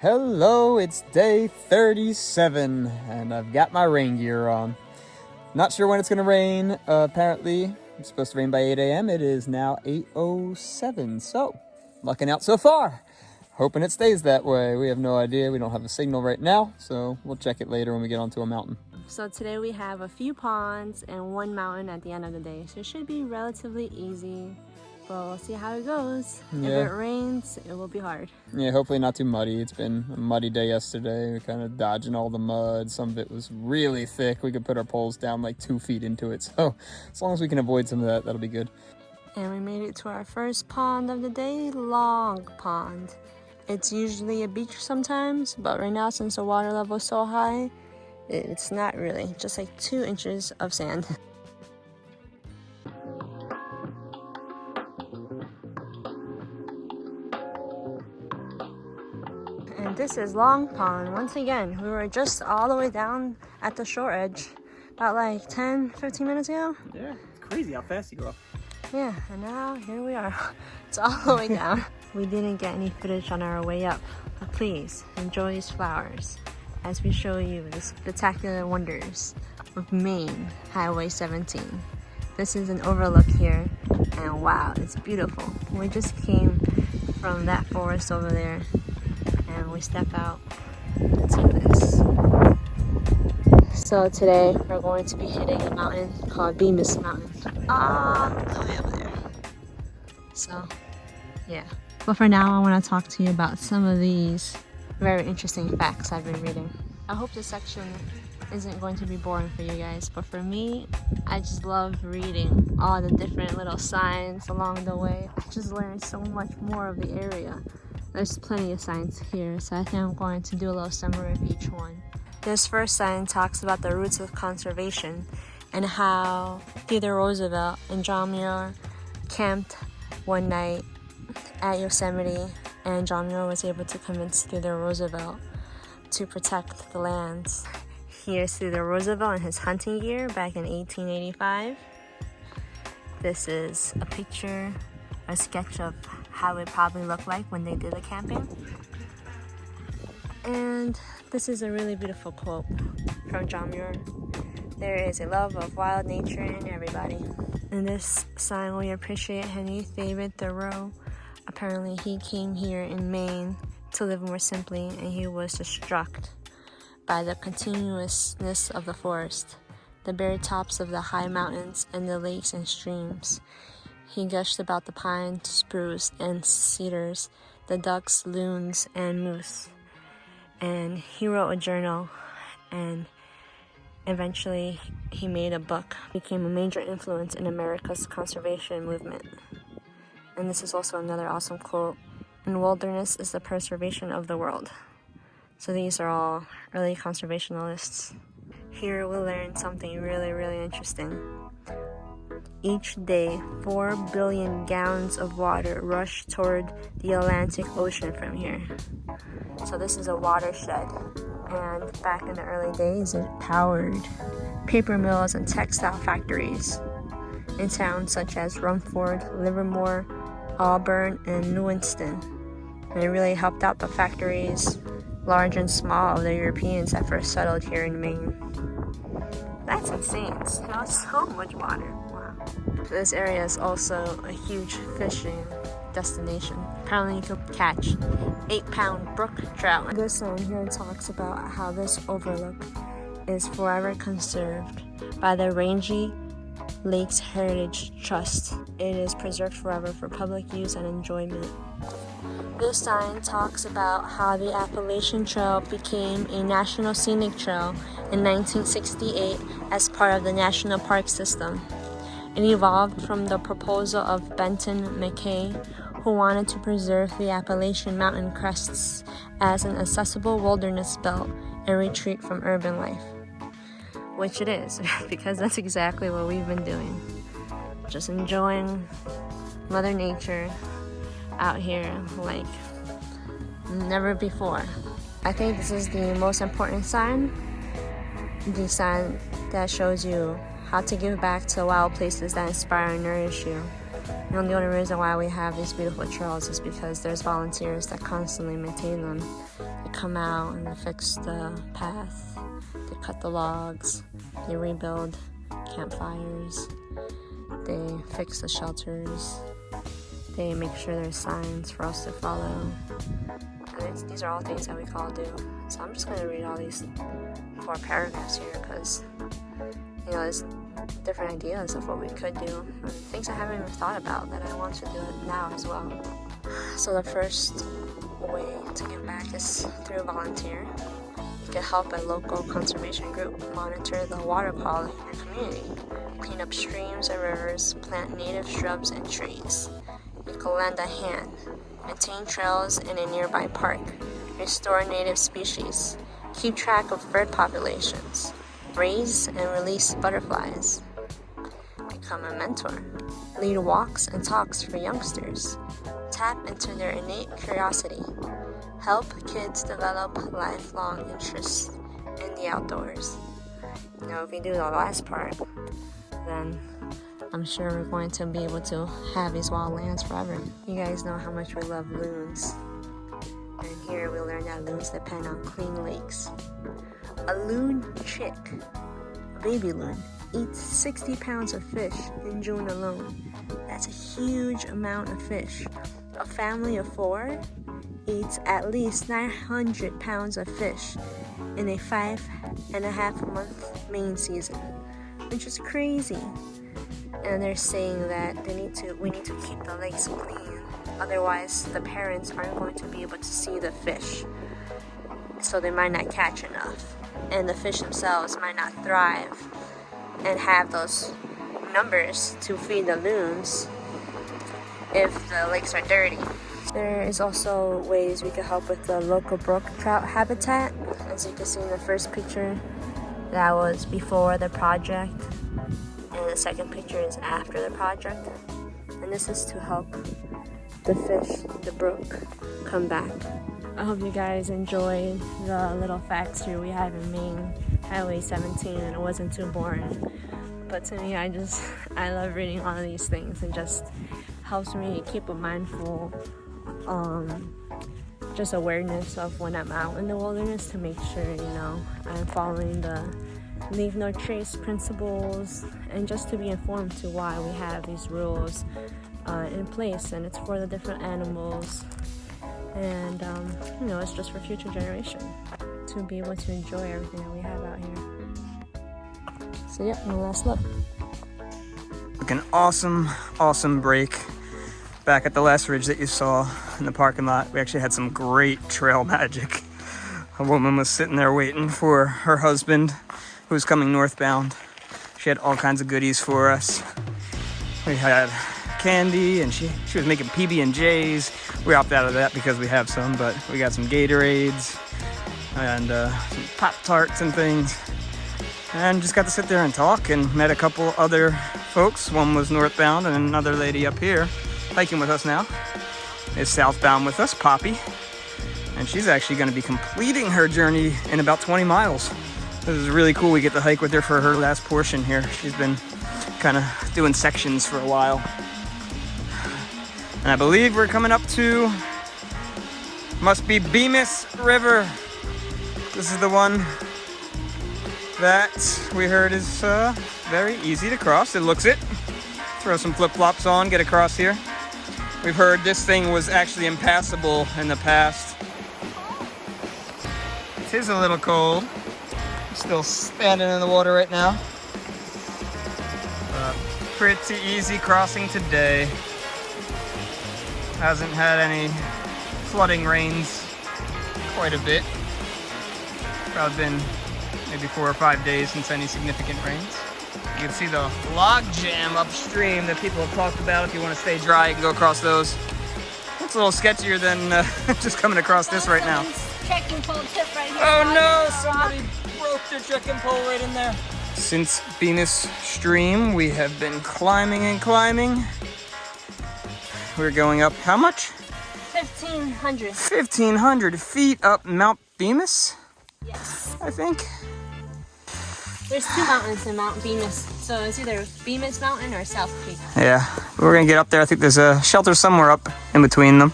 Hello, it's day 37 and I've got my rain gear on. Not sure when it's gonna rain. Apparently it's supposed to rain by 8 a.m. It is now 8:07, so lucking out so far. Hoping it stays that way. We have no idea. We don't have a signal right now, so we'll check it later when we get onto a mountain. So today we have a few ponds and one mountain at the end of the day, so it should be relatively easy. But we'll see how it goes. Yeah. If it rains, it will be hard. Yeah, hopefully not too muddy. It's been a muddy day yesterday. We're kind of dodging all the mud. Some of it was really thick. We could put our poles down like 2 feet into it. So as long as we can avoid some of that, that'll be good. And we made it to our first pond of the day, Long Pond. It's usually a beach sometimes, but right now since the water level is so high, it's not really, just like 2 inches of sand. And this is Long Pond. Once again, we were just all the way down at the shore edge about like 10-15 minutes ago. Yeah, it's crazy how fast you go up. Yeah, and now here we are. It's all the way down. We didn't get any footage on our way up, but please enjoy these flowers as we show you the spectacular wonders of Maine Highway 17. This is an overlook here, and wow, it's beautiful. We just came from that forest over there, and we step out into this. So today we're going to be hitting a mountain called Bemis Mountain. All the way over there. So, yeah. But for now, I want to talk to you about some of these very interesting facts I've been reading. I hope this section isn't going to be boring for you guys, but for me, I just love reading all the different little signs along the way. I just learned so much more of the area. There's plenty of signs here, so I think I'm going to do a little summary of each one. This first sign talks about the roots of conservation and how Theodore Roosevelt and John Muir camped one night at Yosemite, and John Muir was able to convince Theodore Roosevelt to protect the lands. Here's Theodore Roosevelt in his hunting gear back in 1885. This is a picture, a sketch of how it probably looked like when they did the camping. And this is a really beautiful quote from John Muir. There is a love of wild nature in everybody. In this sign, we appreciate Henry David Thoreau. Apparently, he came here in Maine to live more simply, and he was struck by the continuousness of the forest, the bare tops of the high mountains, and the lakes and streams. He gushed about the pine, spruce, and cedars, the ducks, loons, and moose. And he wrote a journal, and eventually he made a book. He became a major influence in America's conservation movement. And this is also another awesome quote. "In wilderness is the preservation of the world." So these are all early conservationists. Here we'll learn something really, really interesting. Each day, 4 billion gallons of water rush toward the Atlantic Ocean from here. So this is a watershed. And back in the early days, it powered paper mills and textile factories in towns such as Rumford, Livermore, Auburn, and Lewiston. And it really helped out the factories, large and small, of the Europeans that first settled here in Maine. That's insane. It smells so much water. Wow. So this area is also a huge fishing destination. Apparently you can catch 8-pound brook trout. This sign here talks about how this overlook is forever conserved by the Rangy Lakes Heritage Trust. It is preserved forever for public use and enjoyment. This sign talks about how the Appalachian Trail became a National Scenic Trail in 1968 as part of the National Park System. It evolved from the proposal of Benton McKay, who wanted to preserve the Appalachian mountain crests as an accessible wilderness belt and retreat from urban life. Which it is, because that's exactly what we've been doing. Just enjoying Mother Nature out here like never before. I think this is the most important sign. The sign that shows you how to give back to wild places that inspire and nourish you. And the only reason why we have these beautiful trails is because there's volunteers that constantly maintain them. They come out and they fix the path, they cut the logs, they rebuild campfires, they fix the shelters, they make sure there's signs for us to follow. And these are all things that we call do. So I'm just going to read all these 4 paragraphs here because, you know, there's different ideas of what we could do and things I haven't even thought about that I want to do it now as well. So the first way to give back is through volunteer. You can help a local conservation group monitor the water quality in your community, clean up streams and rivers, plant native shrubs and trees. You can lend a hand, maintain trails in a nearby park, restore native species, keep track of bird populations, raise and release butterflies, become a mentor, lead walks and talks for youngsters, tap into their innate curiosity, help kids develop lifelong interests in the outdoors. You know, if we do the last part, then I'm sure we're going to be able to have these wild lands forever. You guys know how much we love loons. And here we learn that loons depend on clean lakes. A loon chick, a baby loon, eats 60 pounds of fish in June alone. That's a huge amount of fish. A family of 4 eats at least 900 pounds of fish in a 5.5-month main season, which is crazy. And they're saying that we need to keep the lakes clean, otherwise the parents aren't going to be able to see the fish, so they might not catch enough, and the fish themselves might not thrive and have those numbers to feed the loons if the lakes are dirty. There is also ways we could help with the local brook trout habitat. As you can see in the first picture, that was before the project, and the second picture is after the project. And this is to help the fish, the brook, come back. I hope you guys enjoyed the little facts here we have in Maine, Highway 17, and it wasn't too boring. But to me, I love reading all of these things. It just helps me keep a mindful just awareness of when I'm out in the wilderness, to make sure, you know, I'm following the leave no trace principles, and just to be informed to why we have these rules in place, and it's for the different animals, and you know, it's just for future generation to be able to enjoy everything that we have out here. So yeah, one last look. An awesome break back at the last ridge that you saw in the parking lot. We actually had some great trail magic. A woman was sitting there waiting for her husband who was coming northbound. She had all kinds of goodies for us. We had candy, and she was making PB&Js. We opted out of that because we have some, but we got some Gatorades and some Pop-Tarts and things. And just got to sit there and talk, and met a couple other folks. One was northbound, and another lady up here hiking with us now is southbound with us, Poppy. And she's actually going to be completing her journey in about 20 miles. This is really cool. We get to hike with her for her last portion here. She's been kind of doing sections for a while. And I believe we're coming up to, must be Bemis River. This is the one that we heard is very easy to cross. It looks it. Throw some flip-flops on, get across here. We've heard this thing was actually impassable in the past. It is a little cold. Still standing in the water right now. Pretty easy crossing today. Hasn't had any flooding rains quite a bit. Probably been maybe 4 or 5 days since any significant rains. You can see the log jam upstream that people have talked about. If you want to stay dry, you can go across those. It's a little sketchier than just coming across this right now. Trekking pole tip right here. Oh no, somebody broke their trekking pole right in there. Since Bemis Stream, we have been climbing and climbing. We're going up how much? 1,500. 1,500 feet up Mount Bemis? Yes. I think. There's 2 mountains in Mount Bemis, so it's either Bemis Mountain or South Peak. Yeah, we're gonna get up there. I think there's a shelter somewhere up in between them.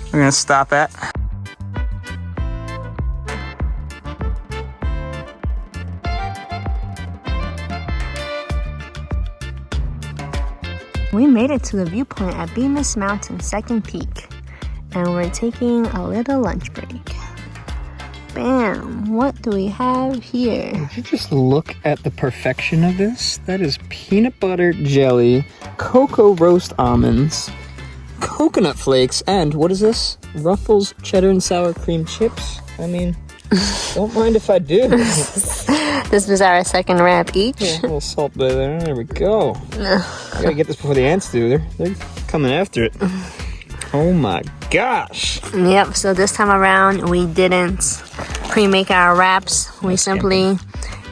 We're gonna stop at. We made it to the viewpoint at Bemis Mountain, second peak, and we're taking a little lunch break. Bam! What do we have here? Did you just look at the perfection of this? That is peanut butter jelly, cocoa roast almonds, coconut flakes, and what is this? Ruffles cheddar and sour cream chips? I mean, don't mind if I do. This was our second wrap each. Yeah, a little salt there. There we go. I gotta get this before the ants do. They're coming after it. Oh my gosh. Yep, so this time around we didn't pre-make our wraps. We simply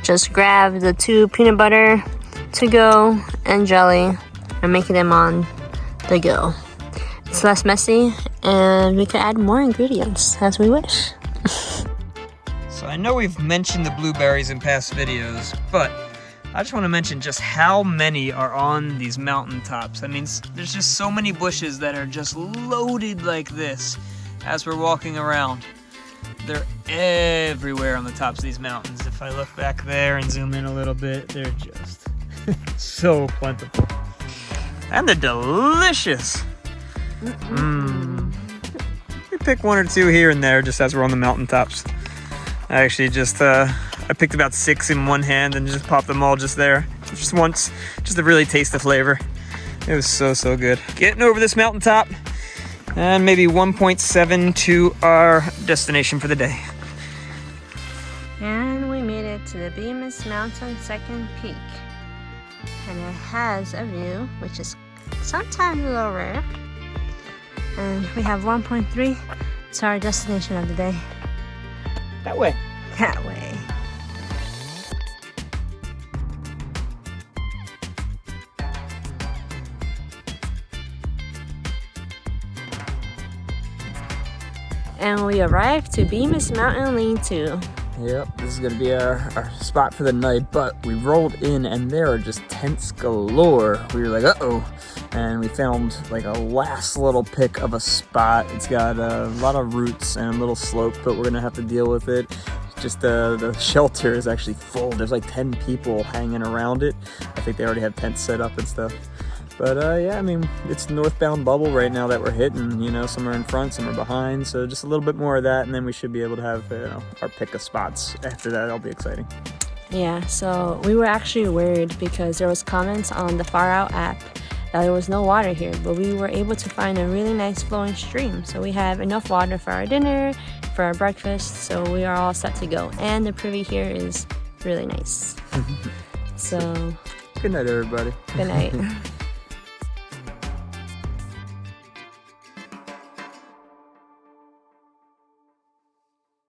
just grabbed the 2 peanut butter to go and jelly and making them on the go. It's less messy and we can add more ingredients as we wish. So I know we've mentioned the blueberries in past videos, but I just want to mention just how many are on these mountaintops. I mean, there's just so many bushes that are just loaded like this as we're walking around. They're everywhere on the tops of these mountains. If I look back there and zoom in a little bit, they're just so plentiful. And they're delicious. We pick 1 or 2 here and there just as we're on the mountaintops. I actually just, I picked about 6 in one hand and just popped them all just there. Just once, just to really taste the flavor. It was so, so good. Getting over this mountaintop and maybe 1.7 to our destination for the day. And we made it to the Bemis Mountain second peak. And it has a view, which is sometimes a little rare. And we have 1.3 to our destination of the day. That way. That way. And we arrived to Bemis Mountain Lean-To. Yep, this is gonna be our spot for the night, but we rolled in and there are just tents galore. We were like, uh-oh. And we found like a last little pick of a spot. It's got a lot of roots and a little slope, but we're gonna have to deal with it. Just the shelter is actually full. There's like 10 people hanging around it. I think they already have tents set up and stuff. But yeah, I mean, it's northbound bubble right now that we're hitting. You know, some are in front, some are behind. So just a little bit more of that, and then we should be able to have our pick of spots. After that, it'll be exciting. Yeah, so we were actually worried because there was comments on the Far Out app that there was no water here, but we were able to find a really nice flowing stream. So we have enough water for our dinner, for our breakfast, so we are all set to go. And the privy here is really nice. So good night, everybody. Good night.